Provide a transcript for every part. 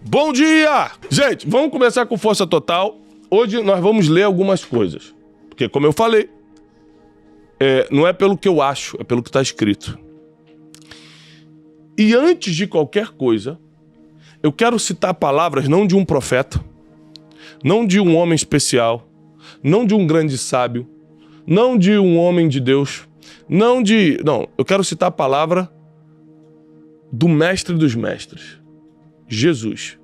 Bom dia! Gente, vamos começar com força total. Hoje nós vamos ler algumas coisas. Porque, como eu falei, não é pelo que eu acho, é pelo que está escrito. E antes de qualquer coisa, eu quero citar palavras não de um profeta, não de um homem especial, não de um grande sábio, não de um homem de Deus, não, eu quero citar a palavra do mestre dos mestres, Jesus.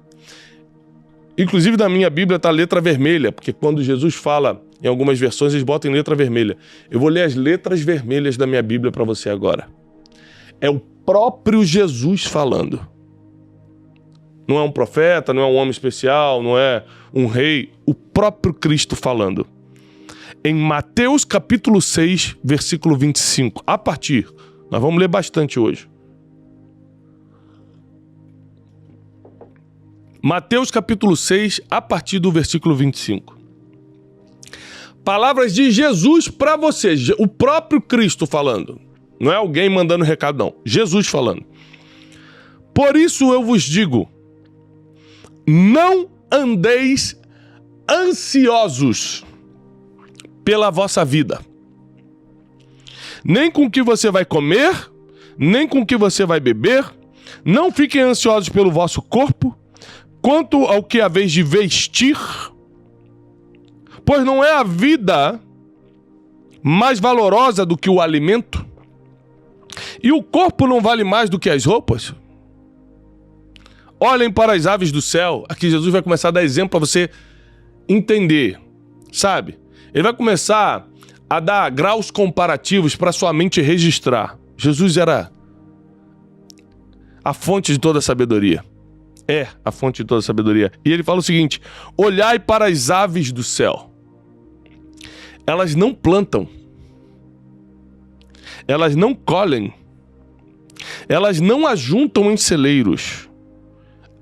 Inclusive na minha Bíblia está a letra vermelha, porque quando Jesus fala, em algumas versões eles botam em letra vermelha. Eu vou ler as letras vermelhas da minha Bíblia para você agora. É o próprio Jesus falando. Não é um profeta, não é um homem especial, não é um rei, o próprio Cristo falando. Em Mateus capítulo 6, versículo 25. A partir, nós vamos ler bastante hoje. Mateus capítulo 6, a partir do versículo 25. Palavras de Jesus para você, o próprio Cristo falando. Não é alguém mandando recado, não. Jesus falando. Por isso eu vos digo, não andeis ansiosos pela vossa vida. Nem com o que você vai comer, nem com o que você vai beber. Não fiquem ansiosos pelo vosso corpo, quanto ao que haveis de vestir. Pois não é a vida mais valorosa do que o alimento? E o corpo não vale mais do que as roupas? Olhem para as aves do céu. Aqui Jesus vai começar a dar exemplo para você entender, sabe? Ele vai começar a dar graus comparativos para sua mente registrar. Jesus era a fonte de toda a sabedoria. É a fonte de toda a sabedoria. E ele fala o seguinte: olhai para as aves do céu. Elas não plantam. Elas não colhem. Elas não ajuntam em celeiros.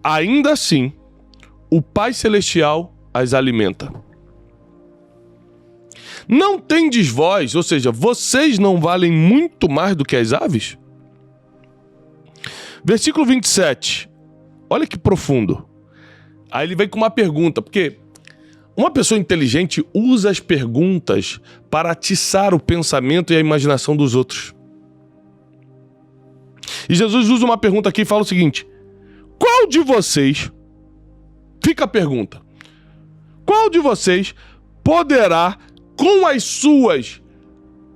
Ainda assim, o Pai Celestial as alimenta. Não tendes vós, ou seja, vocês não valem muito mais do que as aves? Versículo 27. Olha que profundo. Aí ele vem com uma pergunta, porque uma pessoa inteligente usa as perguntas para atiçar o pensamento e a imaginação dos outros. E Jesus usa uma pergunta aqui e fala o seguinte: qual de vocês, fica a pergunta, qual de vocês poderá, com as suas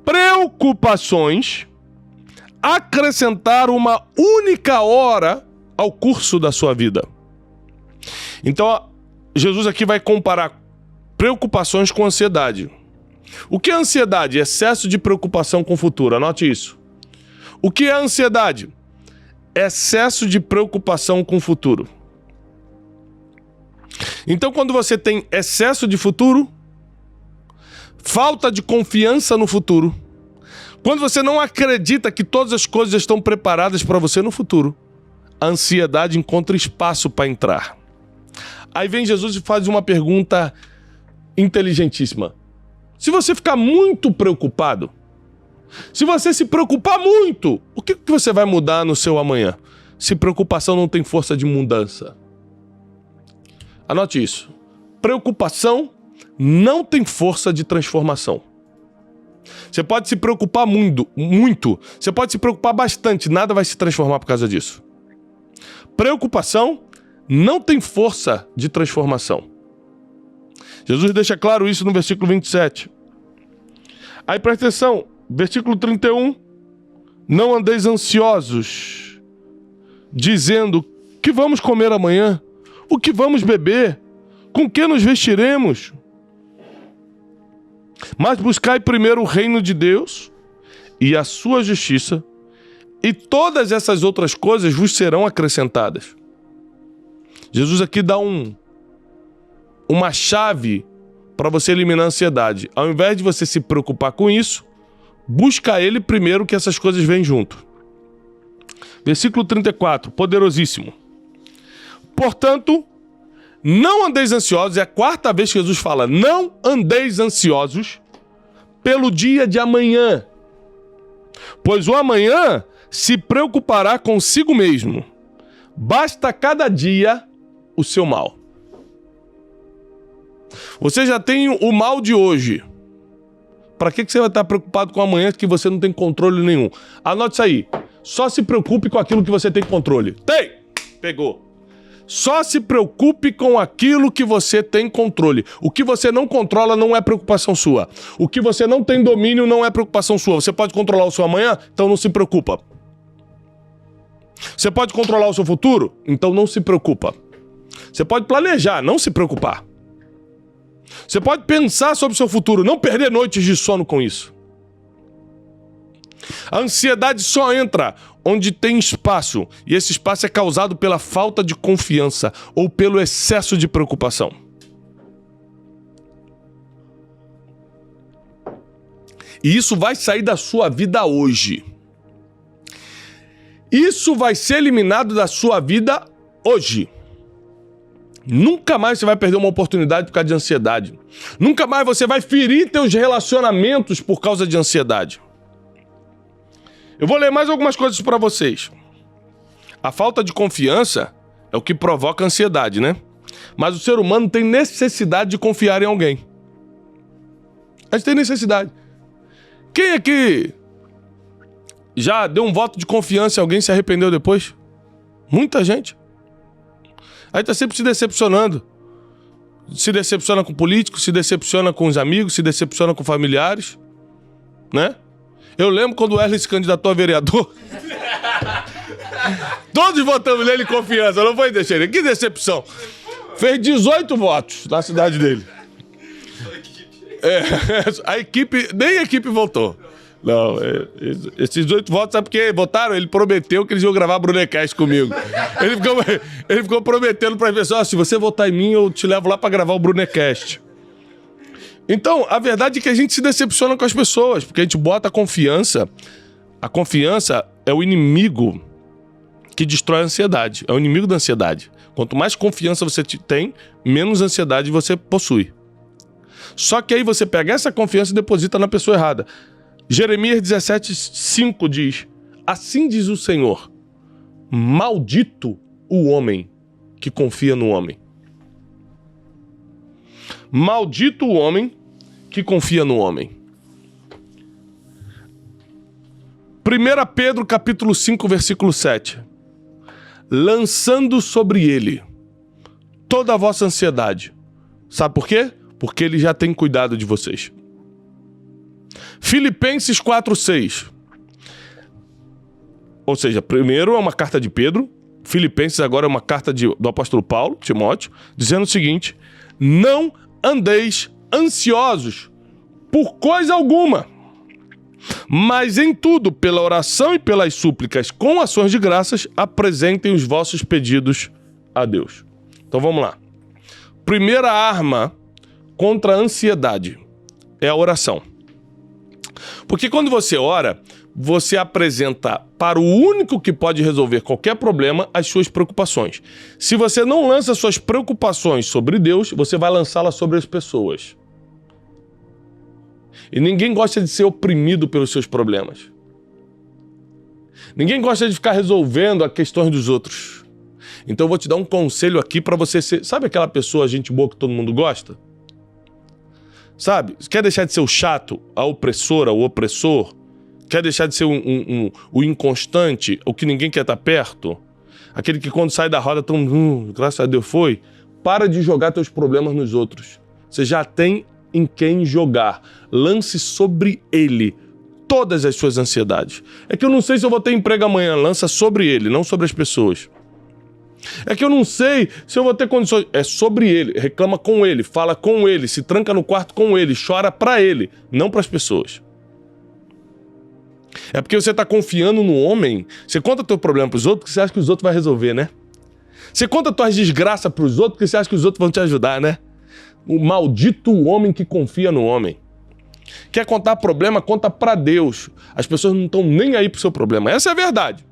preocupações, acrescentar uma única hora ao curso da sua vida? Então, Jesus aqui vai comparar preocupações com ansiedade. O que é ansiedade? Excesso de preocupação com o futuro. Anote isso. O que é ansiedade? Excesso de preocupação com o futuro. Então, quando você tem excesso de futuro, falta de confiança no futuro, quando você não acredita que todas as coisas estão preparadas para você no futuro, a ansiedade encontra espaço para entrar. Aí vem Jesus e faz uma pergunta inteligentíssima. Se você ficar muito preocupado, se você se preocupar muito, o que você vai mudar no seu amanhã? Se preocupação não tem força de mudança. Anote isso. Preocupação não tem força de transformação. Você pode se preocupar muito. Você pode se preocupar bastante, nada vai se transformar por causa disso. Preocupação não tem força de transformação. Jesus deixa claro isso no versículo 27. Aí presta atenção, versículo 31. Não andeis ansiosos, dizendo: que vamos comer amanhã? O que vamos beber? Com que nos vestiremos? Mas buscai primeiro o reino de Deus e a sua justiça, e todas essas outras coisas vos serão acrescentadas. Jesus aqui dá uma chave para você eliminar a ansiedade. Ao invés de você se preocupar com isso, busca ele primeiro, que essas coisas vêm junto. Versículo 34, poderosíssimo. Portanto, não andeis ansiosos, é a quarta vez que Jesus fala, não andeis ansiosos pelo dia de amanhã, pois o amanhã se preocupará consigo mesmo. Basta cada dia o seu mal. Você já tem o mal de hoje. Para que você vai estar preocupado com amanhã que você não tem controle nenhum? Anote isso aí. Só se preocupe com aquilo que você tem controle. Tem! Pegou. Só se preocupe com aquilo que você tem controle. O que você não controla não é preocupação sua. O que você não tem domínio não é preocupação sua. Você pode controlar o seu amanhã? Então não se preocupa. Você pode controlar o seu futuro? Então não se preocupa. Você pode planejar, não se preocupar. Você pode pensar sobre o seu futuro, não perder noites de sono com isso. A ansiedade só entra onde tem espaço, e esse espaço é causado pela falta de confiança ou pelo excesso de preocupação. E isso vai sair da sua vida hoje. Isso vai ser eliminado da sua vida hoje. Nunca mais você vai perder uma oportunidade por causa de ansiedade. Nunca mais você vai ferir teus relacionamentos por causa de ansiedade. Eu vou ler mais algumas coisas para vocês. A falta de confiança é o que provoca ansiedade, né? Mas o ser humano tem necessidade de confiar em alguém. A gente tem necessidade. Quem aqui já deu um voto de confiança e alguém se arrependeu depois? Muita gente. Aí tá sempre se decepcionando. Se decepciona com políticos, se decepciona com os amigos, se decepciona com familiares, né? Eu lembro quando o Wesley se candidatou a vereador. Todos votamos nele em confiança, não foi, Teixeira? Que decepção. Fez 18 votos na cidade dele. A equipe, nem a equipe votou. Não, esses 18 votos, sabe por que votaram? Ele prometeu que eles iam gravar Brunecast comigo. Ele ficou prometendo para as pessoas, se você votar em mim, eu te levo lá para gravar o Brunecast. Então, a verdade é que a gente se decepciona com as pessoas, porque a gente bota a confiança. A confiança é o inimigo que destrói a ansiedade. É o inimigo da ansiedade. Quanto mais confiança você tem, menos ansiedade você possui. Só que aí você pega essa confiança e deposita na pessoa errada. Jeremias 17:5 diz: assim diz o Senhor, maldito o homem que confia no homem. Maldito o homem que confia no homem. 1 Pedro capítulo 5, versículo 7. Lançando sobre ele toda a vossa ansiedade. Sabe por quê? Porque ele já tem cuidado de vocês. Filipenses 4:6. Ou seja, primeiro é uma carta de Pedro, Filipenses agora é uma carta do apóstolo Paulo, Timóteo, dizendo o seguinte: não andeis ansiosos por coisa alguma, mas em tudo, pela oração e pelas súplicas, com ações de graças, apresentem os vossos pedidos a Deus. Então vamos lá. Primeira arma contra a ansiedade é a oração. Porque quando você ora, você apresenta para o único que pode resolver qualquer problema as suas preocupações. Se você não lança suas preocupações sobre Deus, você vai lançá-las sobre as pessoas. E ninguém gosta de ser oprimido pelos seus problemas. Ninguém gosta de ficar resolvendo as questões dos outros. Então eu vou te dar um conselho aqui para você ser... Sabe aquela pessoa, gente boa que todo mundo gosta? Sabe? Quer deixar de ser o chato, a opressora, o opressor? Quer deixar de ser o inconstante, o que ninguém quer estar perto? Aquele que quando sai da roda, graças a Deus foi. Para de jogar teus problemas nos outros. Você já tem em quem jogar. Lance sobre ele todas as suas ansiedades. É que eu não sei se eu vou ter emprego amanhã. Lança sobre ele, não sobre as pessoas. É que eu não sei se eu vou ter condições. É sobre ele, reclama com ele, fala com ele, se tranca no quarto com ele, chora pra ele, não pras pessoas. É porque você tá confiando no homem, você conta teu problema pros outros porque você acha que os outros vão resolver, né? Você conta tuas desgraças pros outros porque você acha que os outros vão te ajudar, né? O maldito homem que confia no homem. Quer contar problema, conta pra Deus. As pessoas não estão nem aí pro seu problema. Essa é a verdade.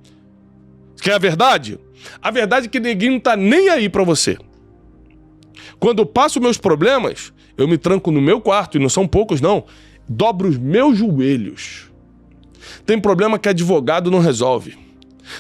Quer a verdade? A verdade é que ninguém não tá nem aí pra você. Quando eu passo meus problemas, eu me tranco no meu quarto, e não são poucos não, dobro os meus joelhos. Tem problema que advogado não resolve.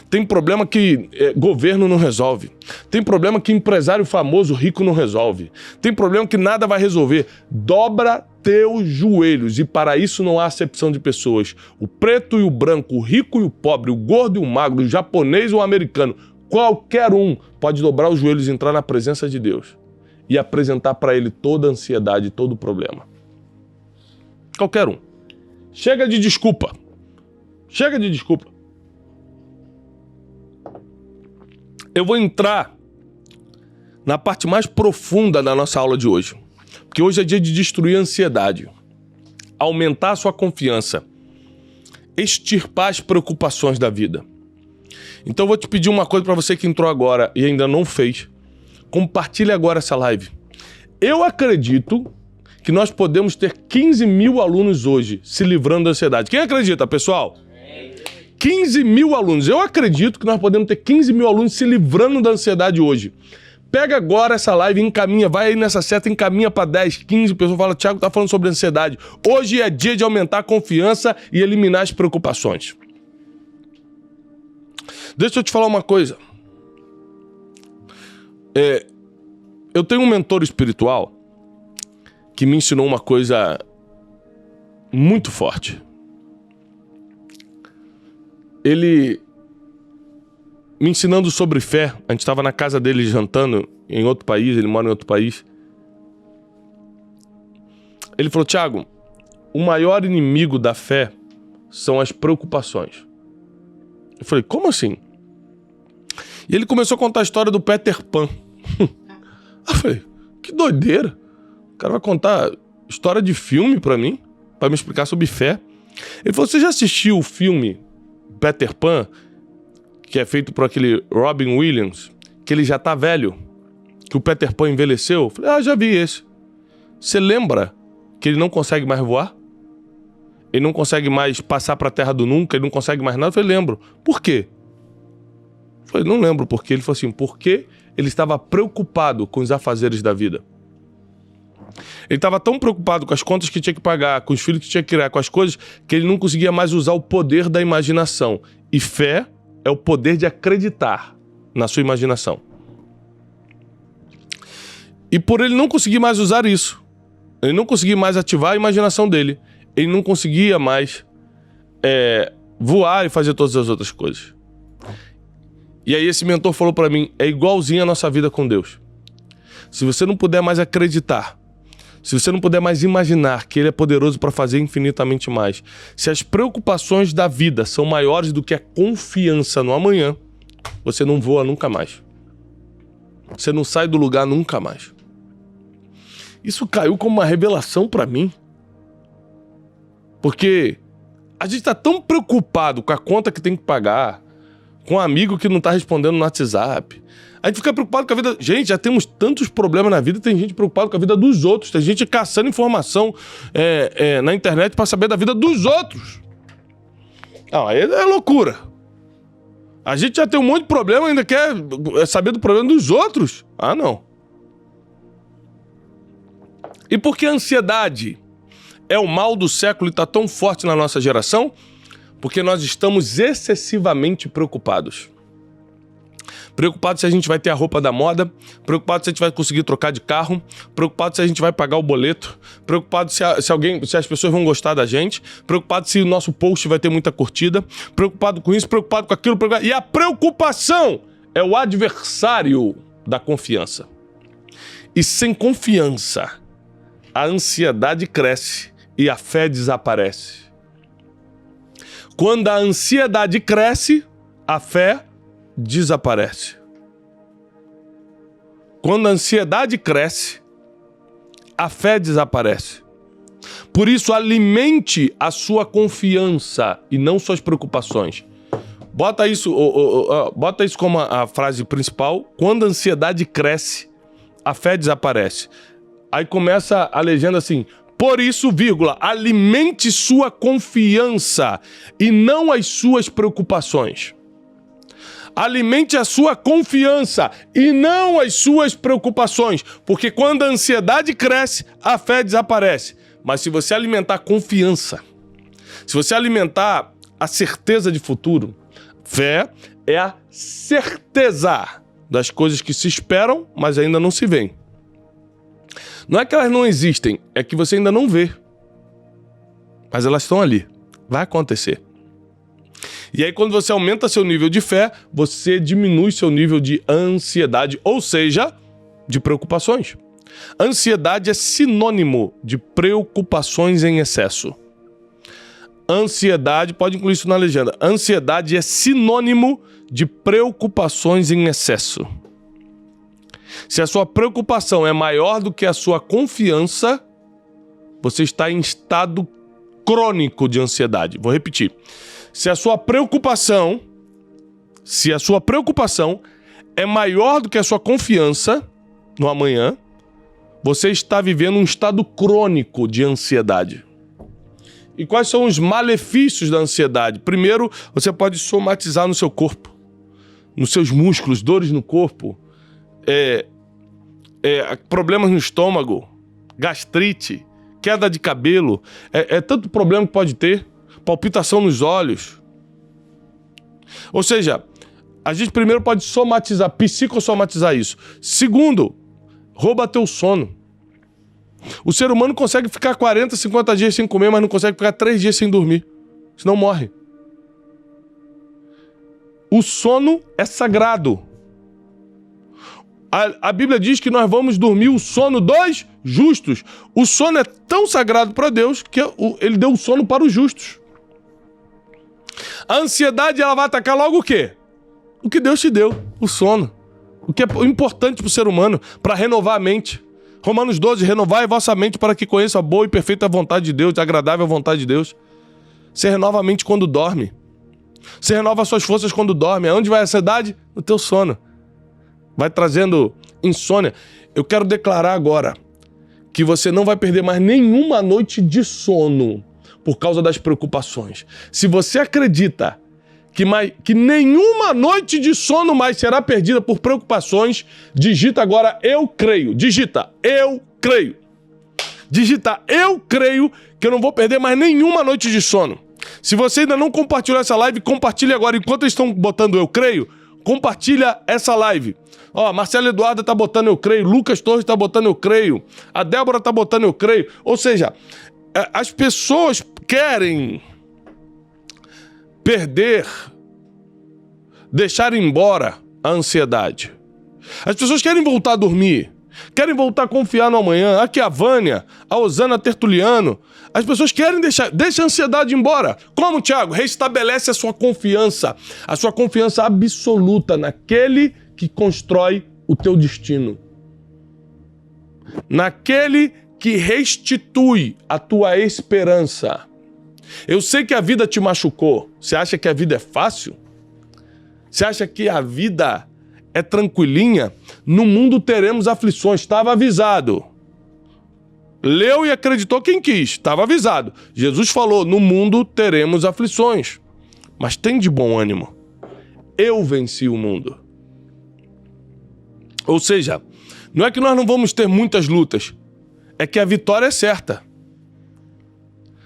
Tem problema que governo não resolve. Tem problema que empresário famoso, rico não resolve. Tem problema que nada vai resolver. Dobra teus joelhos, e para isso não há acepção de pessoas. O preto e o branco, o rico e o pobre, o gordo e o magro, o japonês ou o americano, qualquer um pode dobrar os joelhos e entrar na presença de Deus e apresentar para ele toda a ansiedade, todo o problema. Qualquer um. Chega de desculpa. Chega de desculpa. Eu vou entrar na parte mais profunda da nossa aula de hoje. Porque hoje é dia de destruir a ansiedade, aumentar a sua confiança, extirpar as preocupações da vida. Então eu vou te pedir uma coisa para você que entrou agora e ainda não fez. Compartilhe agora essa live. Eu acredito que nós podemos ter 15 mil alunos hoje se livrando da ansiedade. Quem acredita, pessoal? 15 mil alunos. Eu acredito que nós podemos ter 15 mil alunos se livrando da ansiedade hoje. Pega agora essa live e encaminha, vai aí nessa seta, encaminha para 10, 15 pessoas, fala, Thiago tá falando sobre ansiedade. Hoje é dia de aumentar a confiança e eliminar as preocupações. Deixa eu te falar uma coisa. Eu tenho um mentor espiritual que me ensinou uma coisa muito forte. Ele me ensinando sobre fé. A gente estava na casa dele jantando em outro país, ele mora em outro país. Ele falou, Thiago, o maior inimigo da fé são as preocupações. Eu falei, como assim? E ele começou a contar a história do Peter Pan. Eu falei, que doideira. O cara vai contar história de filme pra mim, pra me explicar sobre fé. Ele falou, você já assistiu o filme Peter Pan, que é feito por aquele Robin Williams, que ele já tá velho, que o Peter Pan envelheceu? Eu falei, já vi esse. Você lembra que ele não consegue mais voar? Ele não consegue mais passar pra Terra do Nunca, ele não consegue mais nada? Eu falei, lembro. Por quê? Eu falei, não lembro por quê. Ele falou assim, porque ele estava preocupado com os afazeres da vida. Ele estava tão preocupado com as contas que tinha que pagar, com os filhos que tinha que criar, com as coisas, que ele não conseguia mais usar o poder da imaginação. E fé é o poder de acreditar na sua imaginação. E por ele não conseguir mais usar isso, ele não conseguia mais ativar a imaginação dele, ele não conseguia mais voar e fazer todas as outras coisas. E aí esse mentor falou para mim, é igualzinho a nossa vida com Deus. Se você não puder mais acreditar, se você não puder mais imaginar que Ele é poderoso para fazer infinitamente mais, se as preocupações da vida são maiores do que a confiança no amanhã, você não voa nunca mais. Você não sai do lugar nunca mais. Isso caiu como uma revelação para mim. Porque a gente tá tão preocupado com a conta que tem que pagar, com um amigo que não tá respondendo no WhatsApp. A gente fica preocupado com a vida... Gente, já temos tantos problemas na vida, tem gente preocupada com a vida dos outros, tem gente caçando informação na internet pra saber da vida dos outros. Não, aí é loucura. A gente já tem um monte de problema e ainda quer saber do problema dos outros. Ah, não. E por que a ansiedade é o mal do século e tá tão forte na nossa geração? Porque nós estamos excessivamente preocupados. Preocupado se a gente vai ter a roupa da moda, preocupado se a gente vai conseguir trocar de carro, preocupado se a gente vai pagar o boleto, preocupado se as pessoas vão gostar da gente, preocupado se o nosso post vai ter muita curtida, preocupado com isso, preocupado com aquilo, E a preocupação é o adversário da confiança. E sem confiança, a ansiedade cresce e a fé desaparece. Quando a ansiedade cresce, a fé desaparece. Quando a ansiedade cresce, a fé desaparece. Por isso, alimente a sua confiança e não suas preocupações. Bota isso como a frase principal. Quando a ansiedade cresce, a fé desaparece. Aí começa a legenda assim: por isso, alimente sua confiança e não as suas preocupações. Alimente a sua confiança e não as suas preocupações, porque quando a ansiedade cresce, a fé desaparece. Mas se você alimentar confiança, se você alimentar a certeza de futuro, Fé é a certeza das coisas que se esperam, mas ainda não se veem. Não é que elas não existem, é que você ainda não vê. Mas elas estão ali. Vai acontecer. E aí, quando você aumenta seu nível de fé, você diminui seu nível de ansiedade, ou seja, de preocupações. Ansiedade é sinônimo de preocupações em excesso. Ansiedade, pode incluir isso na legenda. Ansiedade é sinônimo de preocupações em excesso. Se a sua preocupação é maior do que a sua confiança, você está em estado crônico de ansiedade. Vou repetir. Se a sua preocupação é maior do que a sua confiança no amanhã, você está vivendo um estado crônico de ansiedade. E quais são os malefícios da ansiedade? Primeiro, você pode somatizar no seu corpo, nos seus músculos, dores no corpo, problemas no estômago, gastrite, queda de cabelo, tanto problema que pode ter, palpitação nos olhos. Ou seja, a gente primeiro pode somatizar, psicossomatizar isso. Segundo, rouba teu sono. O ser humano consegue ficar 40, 50 dias sem comer, mas não consegue ficar 3 dias sem dormir. Senão morre. O sono é sagrado. A Bíblia diz que nós vamos dormir o sono dos justos. O sono é tão sagrado para Deus que ele deu o sono para os justos. A ansiedade, ela vai atacar logo o quê? O que Deus te deu, o sono. O que é importante para o ser humano, para renovar a mente. Romanos 12, renovai a vossa mente para que conheça a boa e perfeita vontade de Deus, a agradável vontade de Deus. Você renova a mente quando dorme. Você renova suas forças quando dorme. Aonde vai a ansiedade? No teu sono. Vai trazendo insônia. Eu quero declarar agora que você não vai perder mais nenhuma noite de sono por causa das preocupações. Se você acredita que nenhuma noite de sono mais será perdida por preocupações, digita agora eu creio. Digita eu creio. Digita eu creio que eu não vou perder mais nenhuma noite de sono. Se você ainda não compartilhou essa live, compartilhe agora. Enquanto eles estão botando eu creio, compartilha essa live. Ó, Marcelo Eduardo tá botando eu creio, Lucas Torres tá botando eu creio, a Débora tá botando eu creio. Ou seja, as pessoas querem perder, deixar embora a ansiedade. As pessoas querem voltar a dormir, querem voltar a confiar no amanhã. Aqui a Vânia, a Osana Tertuliano. As pessoas querem deixa a ansiedade embora. Como, Thiago? Restabelece a sua confiança absoluta naquele que constrói o teu destino. Naquele que restitui a tua esperança. Eu sei que a vida te machucou. Você acha que a vida é fácil? Você acha que a vida é tranquilinha? No mundo teremos aflições. Estava avisado. Leu e acreditou quem quis. Estava avisado. Jesus falou, no mundo teremos aflições. Mas tem de bom ânimo. Eu venci o mundo. Ou seja, não é que nós não vamos ter muitas lutas, é que a vitória é certa.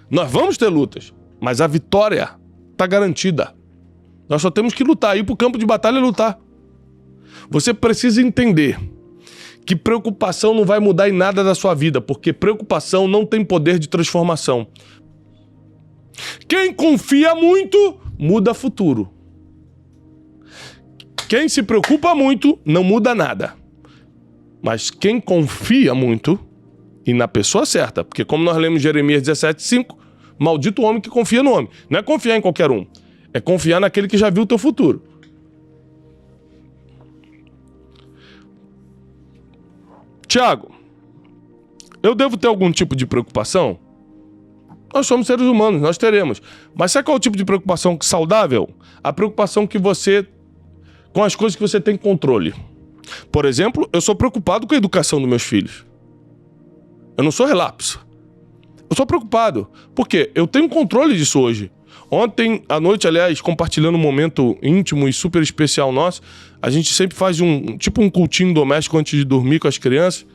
Nós vamos ter lutas, mas a vitória está garantida. Nós só temos que lutar, ir para o campo de batalha e lutar. Você precisa entender que preocupação não vai mudar em nada da sua vida, porque preocupação não tem poder de transformação. Quem confia muito, muda futuro. Quem se preocupa muito, não muda nada. Mas quem confia muito, e na pessoa certa, porque como nós lemos Jeremias 17:5, maldito o homem que confia no homem. Não é confiar em qualquer um, é confiar naquele que já viu o teu futuro. Tiago, eu devo ter algum tipo de preocupação? Nós somos seres humanos, nós teremos. Mas sabe qual é o tipo de preocupação saudável? A preocupação que você... com as coisas que você tem controle. Por exemplo, eu sou preocupado com a educação dos meus filhos. Eu não sou relapso. Eu sou preocupado. Por quê? Eu tenho controle disso hoje. Ontem à noite, aliás, compartilhando um momento íntimo e super especial nosso, a gente sempre faz um cultinho doméstico antes de dormir com as crianças.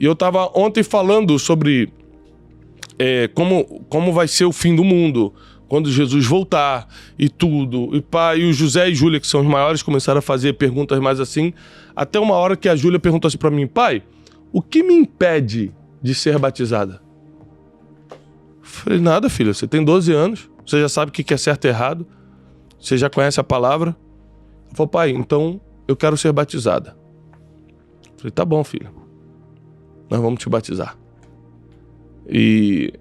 E eu tava ontem falando sobre como vai ser o fim do mundo, quando Jesus voltar e tudo, e o José e Júlia, que são os maiores, começaram a fazer perguntas mais assim, até uma hora que a Júlia perguntou assim pra mim: pai, o que me impede de ser batizada? Eu falei: nada, filha, você tem 12 anos, você já sabe o que é certo e errado, você já conhece a palavra. Ela falou: pai, então eu quero ser batizada. Eu falei: tá bom, filha, nós vamos te batizar. E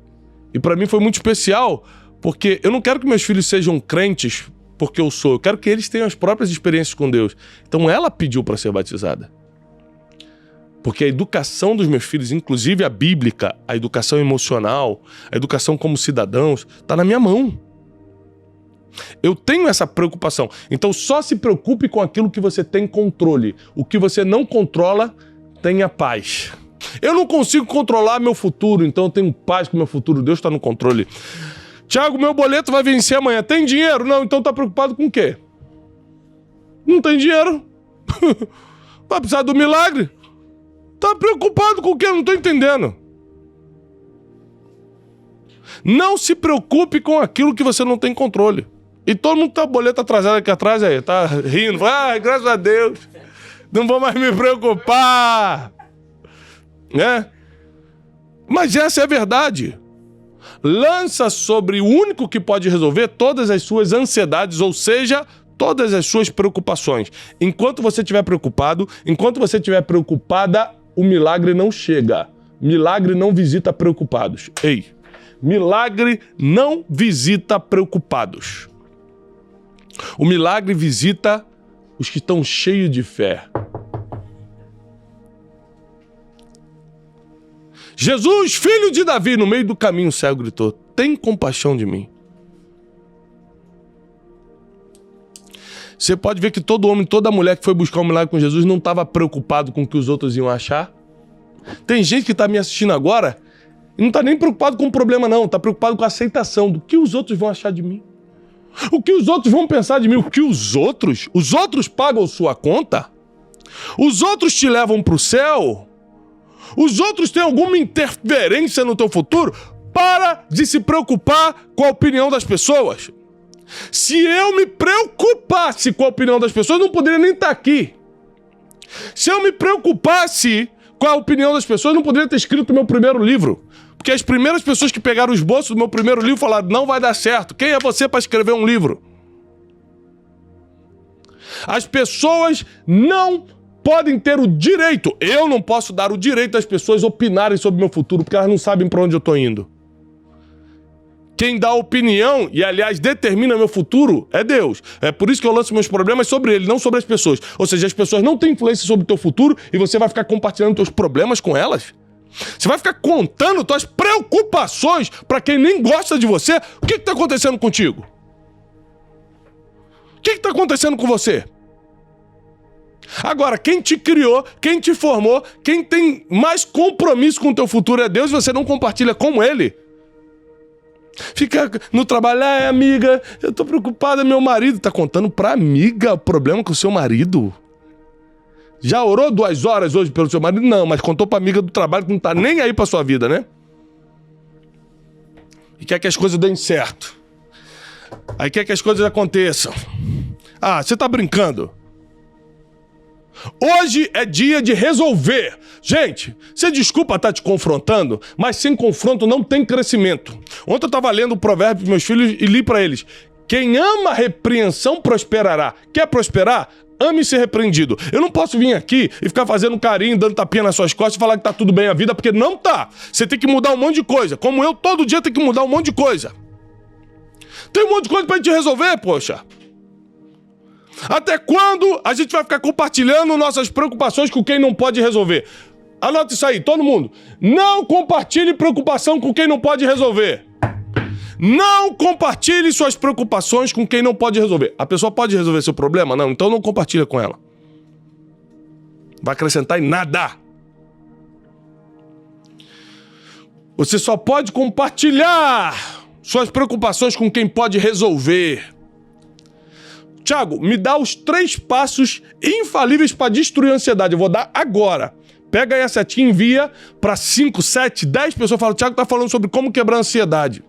pra mim foi muito especial, porque eu não quero que meus filhos sejam crentes porque eu sou. Eu quero que eles tenham as próprias experiências com Deus. Então ela pediu para ser batizada. Porque a educação dos meus filhos, inclusive a bíblica, a educação emocional, a educação como cidadãos, está na minha mão. Eu tenho essa preocupação. Então só se preocupe com aquilo que você tem controle. O que você não controla, tenha paz. Eu não consigo controlar meu futuro, então eu tenho paz com meu futuro. Deus está no controle. Tiago, meu boleto vai vencer amanhã. Tem dinheiro? Não, então tá preocupado com o quê? Não tem dinheiro. Vai precisar do milagre? Tá preocupado com o quê? Eu não tô entendendo. Não se preocupe com aquilo que você não tem controle. E todo mundo tá boleto atrasado aqui atrás aí, tá rindo. Ah, graças a Deus. Não vou mais me preocupar. Né? Mas essa é a verdade. Lança sobre o único que pode resolver todas as suas ansiedades, ou seja, todas as suas preocupações. Enquanto você estiver preocupado, enquanto você estiver preocupada, o milagre não chega. Milagre não visita preocupados. Ei, milagre não visita preocupados. O milagre visita os que estão cheios de fé. Jesus, filho de Davi, no meio do caminho o cego gritou: tem compaixão de mim. Você pode ver que todo homem, toda mulher que foi buscar um milagre com Jesus não estava preocupado com o que os outros iam achar. Tem gente que está me assistindo agora e não está nem preocupado com o problema não, está preocupado com a aceitação do que os outros vão achar de mim. O que os outros vão pensar de mim, o que os outros pagam sua conta? Os outros te levam para o céu? Os outros têm alguma interferência no teu futuro? Para de se preocupar com a opinião das pessoas. Se eu me preocupasse com a opinião das pessoas, eu não poderia nem estar aqui. Se eu me preocupasse com a opinião das pessoas, eu não poderia ter escrito o meu primeiro livro. Porque as primeiras pessoas que pegaram os bolsos do meu primeiro livro falaram: não vai dar certo. Quem é você para escrever um livro? As pessoas não podem ter o direito, eu não posso dar o direito das pessoas opinarem sobre o meu futuro, porque elas não sabem para onde eu estou indo. Quem dá opinião, e aliás determina meu futuro, é Deus. É por isso que eu lanço meus problemas sobre Ele, não sobre as pessoas. Ou seja, as pessoas não têm influência sobre o teu futuro e você vai ficar compartilhando teus problemas com elas? Você vai ficar contando tuas preocupações para quem nem gosta de você? O que está acontecendo contigo? O que está acontecendo com você? Agora, quem te criou, quem te formou, quem tem mais compromisso com o teu futuro é Deus, e você não compartilha com Ele. Fica no trabalho: amiga, eu tô preocupada, meu marido. Tá contando pra amiga o problema com o seu marido? Já orou 2 horas hoje pelo seu marido? Não, mas contou pra amiga do trabalho que não tá nem aí pra sua vida, né? E quer que as coisas deem certo. Aí quer que as coisas aconteçam. Ah, você tá brincando? Hoje é dia de resolver. Gente, você desculpa estar te confrontando, mas sem confronto não tem crescimento. Ontem eu estava lendo o provérbio dos meus filhos e li para eles: quem ama a repreensão prosperará. Quer prosperar? Ame ser repreendido. Eu não posso vir aqui e ficar fazendo carinho, dando tapinha nas suas costas e falar que tá tudo bem a vida, porque não tá. Você tem que mudar um monte de coisa. Como eu, todo dia tenho que mudar um monte de coisa. Tem um monte de coisa pra gente resolver, poxa. Até quando a gente vai ficar compartilhando nossas preocupações com quem não pode resolver? Anota isso aí, todo mundo. Não compartilhe preocupação com quem não pode resolver. Não compartilhe suas preocupações com quem não pode resolver. A pessoa pode resolver seu problema? Não, então não compartilha com ela. Vai acrescentar em nada. Você só pode compartilhar suas preocupações com quem pode resolver. Tiago, me dá os 3 passos infalíveis para destruir a ansiedade. Eu vou dar agora. Pega aí a setinha e envia para 5, 7, 10 pessoas. Fala: Tiago tá falando sobre como quebrar a ansiedade.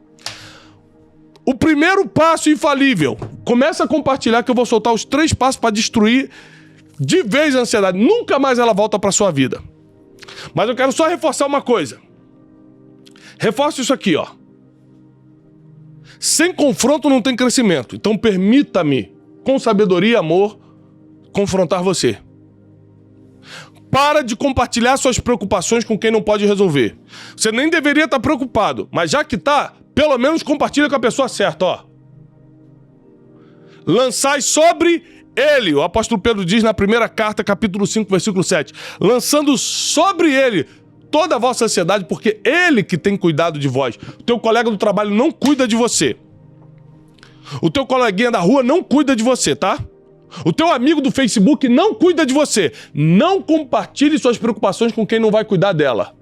O primeiro passo infalível. Começa a compartilhar que eu vou soltar os 3 passos para destruir de vez a ansiedade. Nunca mais ela volta para sua vida. Mas eu quero só reforçar uma coisa. Reforça isso aqui, ó. Sem confronto não tem crescimento. Então permita-me, com sabedoria e amor, confrontar você. Para de compartilhar suas preocupações com quem não pode resolver. Você nem deveria estar preocupado, mas já que tá, pelo menos compartilha com a pessoa certa, ó. Lançai sobre ele, o apóstolo Pedro diz na primeira carta, capítulo 5, versículo 7. Lançando sobre ele toda a vossa ansiedade, porque ele que tem cuidado de vós. O teu colega do trabalho não cuida de você. O teu coleguinha da rua não cuida de você, tá? O teu amigo do Facebook não cuida de você. Não compartilhe suas preocupações com quem não vai cuidar dela.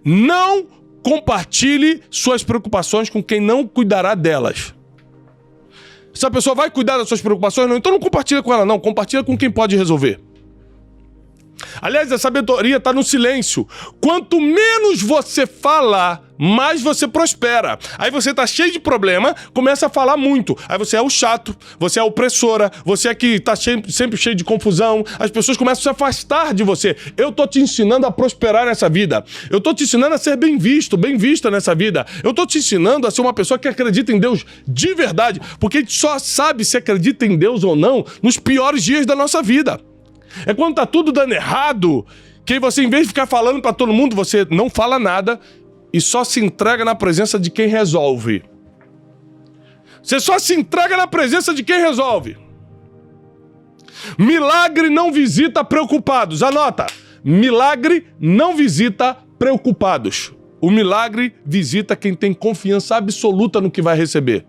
Não compartilhe suas preocupações com quem não cuidará delas. Se a pessoa vai cuidar das suas preocupações, não, então não compartilha com ela, não. Compartilha com quem pode resolver. Aliás, a sabedoria está no silêncio. Quanto menos você fala, mais você prospera. Aí você tá cheio de problema, começa a falar muito. Aí você é o chato, você é a opressora, você é que tá sempre cheio de confusão. As pessoas começam a se afastar de você. Eu tô te ensinando a prosperar nessa vida. Eu tô te ensinando a ser bem visto, bem vista nessa vida. Eu tô te ensinando a ser uma pessoa que acredita em Deus de verdade. Porque a gente só sabe se acredita em Deus ou não nos piores dias da nossa vida. É quando tá tudo dando errado, que você, em vez de ficar falando pra todo mundo, você não fala nada e só se entrega na presença de quem resolve. Você só se entrega na presença de quem resolve. Milagre não visita preocupados. Anota. Milagre não visita preocupados. O milagre visita quem tem confiança absoluta no que vai receber.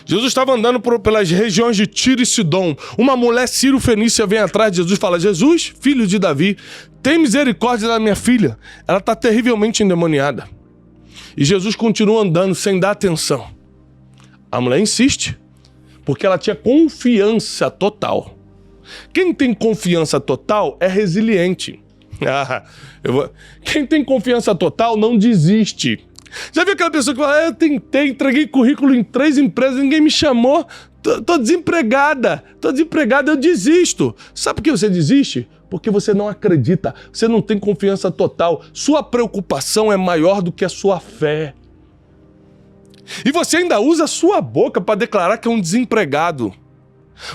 Jesus estava andando pelas regiões de Tiro e Sidom. Uma mulher sírio-fenícia vem atrás de Jesus e fala: Jesus, filho de Davi, tem misericórdia da minha filha. Ela está terrivelmente endemoniada. E Jesus continua andando sem dar atenção. A mulher insiste, porque ela tinha confiança total. Quem tem confiança total é resiliente. Quem tem confiança total não desiste. Já viu aquela pessoa que fala: eu tentei, entreguei currículo em 3 empresas, ninguém me chamou, tô desempregada, eu desisto. Sabe por que você desiste? Porque você não acredita, você não tem confiança total. Sua preocupação é maior do que a sua fé. E você ainda usa a sua boca para declarar que é um desempregado.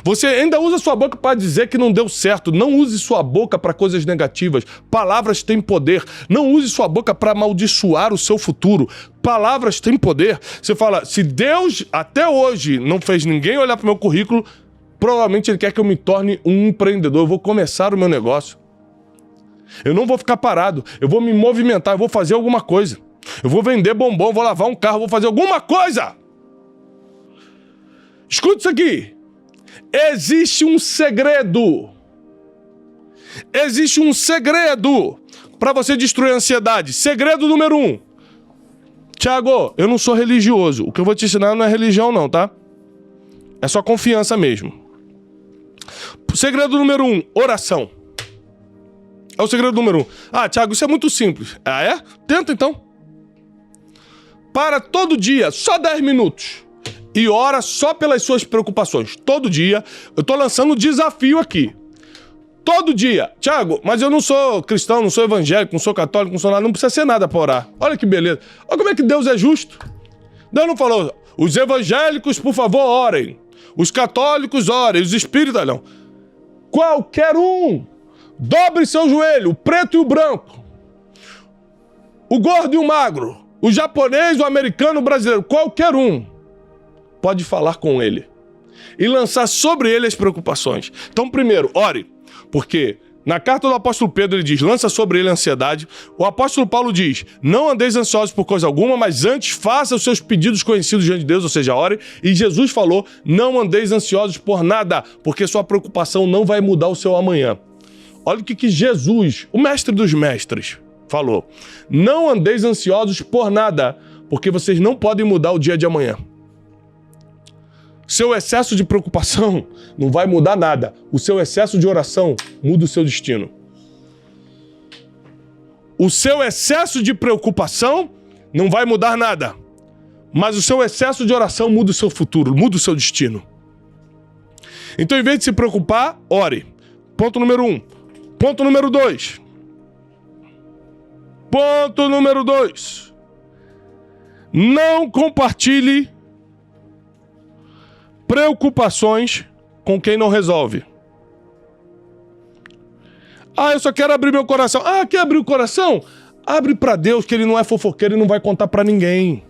Você ainda usa sua boca para dizer que não deu certo. Não use sua boca para coisas negativas. Palavras têm poder. Não use sua boca para amaldiçoar o seu futuro. Palavras têm poder. Você fala: se Deus até hoje não fez ninguém olhar para o meu currículo, provavelmente Ele quer que eu me torne um empreendedor. Eu vou começar o meu negócio. Eu não vou ficar parado. Eu vou me movimentar. Eu vou fazer alguma coisa. Eu vou vender bombom, vou lavar um carro, vou fazer alguma coisa. Escuta isso aqui. Existe um segredo. Existe um segredo para você destruir a ansiedade. Segredo número 1. Tiago, eu não sou religioso. O que eu vou te ensinar não é religião não, tá? É só confiança mesmo. Segredo número 1, oração. É o segredo número 1. Ah, Tiago, isso é muito simples. Ah, é? Tenta então. Para todo dia, só 10 minutos. E ora só pelas suas preocupações. Todo dia. Eu tô lançando um desafio aqui. Todo dia. Tiago, mas eu não sou cristão, não sou evangélico, não sou católico, não sou nada. Não precisa ser nada pra orar. Olha que beleza. Olha como é que Deus é justo. Deus não falou: os evangélicos, por favor, orem. Os católicos orem. Os espíritas, não. Qualquer um. Dobre seu joelho. O preto e o branco. O gordo e o magro. O japonês, o americano, o brasileiro. Qualquer um pode falar com ele e lançar sobre ele as preocupações. Então, primeiro, ore, porque na carta do apóstolo Pedro ele diz: lança sobre ele a ansiedade. O apóstolo Paulo diz: não andeis ansiosos por coisa alguma, mas antes faça os seus pedidos conhecidos diante de Deus, ou seja, ore. E Jesus falou: não andeis ansiosos por nada, porque sua preocupação não vai mudar o seu amanhã. Olha o que Jesus, o mestre dos mestres, falou: não andeis ansiosos por nada, porque vocês não podem mudar o dia de amanhã. Seu excesso de preocupação não vai mudar nada. O seu excesso de oração muda o seu destino. O seu excesso de preocupação não vai mudar nada. Mas o seu excesso de oração muda o seu futuro, muda o seu destino. Então, em vez de se preocupar, ore. Ponto número 1. Ponto número 2. Ponto número 2. Não compartilhe preocupações com quem não resolve. Eu só quero abrir meu coração. Quer abrir o coração? Abre pra Deus, que ele não é fofoqueiro e não vai contar pra ninguém.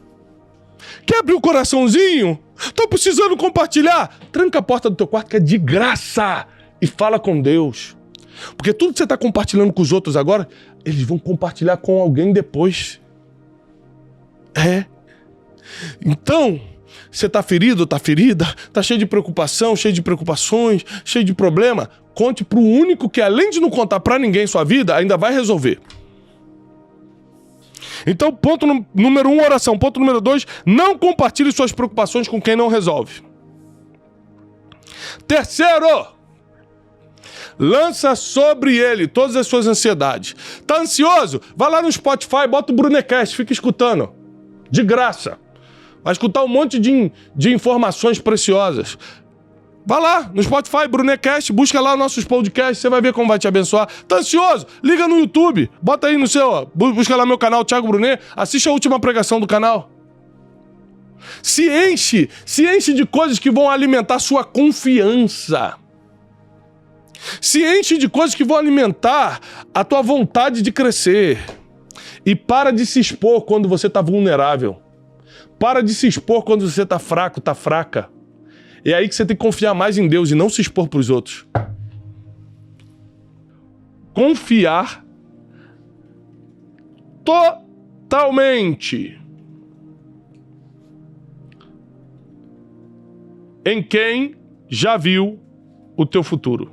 Quer abrir o coraçãozinho? Tô precisando compartilhar. Tranca a porta do teu quarto, que é de graça, e fala com Deus. Porque tudo que você tá compartilhando com os outros agora, eles vão compartilhar com alguém depois. Então, você tá ferido, tá ferida, tá cheio de preocupação, cheio de preocupações, cheio de problema, conte pro único que, além de não contar pra ninguém sua vida, ainda vai resolver. Então, ponto número 1, oração. Ponto número 2, não compartilhe suas preocupações com quem não resolve. Terceiro, lança sobre ele todas as suas ansiedades. Tá ansioso? Vai lá no Spotify, bota o Brunecast, fica escutando. De graça. Vai escutar um monte de informações preciosas. Vai lá no Spotify, Brunecast, busca lá nossos podcasts, você vai ver como vai te abençoar. Tá ansioso? Liga no YouTube, bota aí no seu, busca lá meu canal, Thiago Brunet, assiste a última pregação do canal. Se enche de coisas que vão alimentar sua confiança. Se enche de coisas que vão alimentar a tua vontade de crescer. E para de se expor quando você tá vulnerável. Para de se expor quando você tá fraco, tá fraca. É aí que você tem que confiar mais em Deus e não se expor para os outros. Confiar totalmente em quem já viu o teu futuro.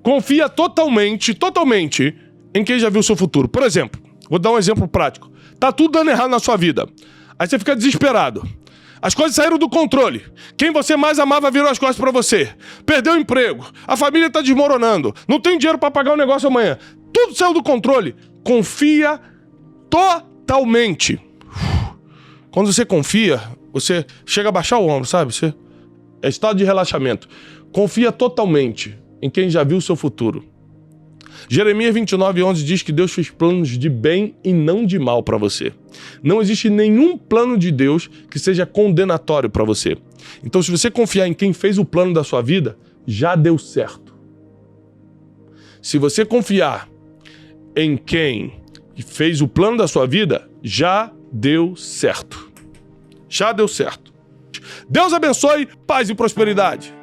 Confia totalmente em quem já viu o seu futuro. Por exemplo, vou dar um exemplo prático. Tá tudo dando errado na sua vida. Aí você fica desesperado. As coisas saíram do controle. Quem você mais amava virou as costas pra você. Perdeu o emprego. A família tá desmoronando. Não tem dinheiro pra pagar o negócio amanhã. Tudo saiu do controle. Confia totalmente. Quando você confia, você chega a baixar o ombro, sabe? É estado de relaxamento. Confia totalmente em quem já viu o seu futuro. Jeremias 29:11 diz que Deus fez planos de bem e não de mal para você. Não existe nenhum plano de Deus que seja condenatório para você. Então, se você confiar em quem fez o plano da sua vida, já deu certo. Se você confiar em quem fez o plano da sua vida, já deu certo. Já deu certo. Deus abençoe, paz e prosperidade.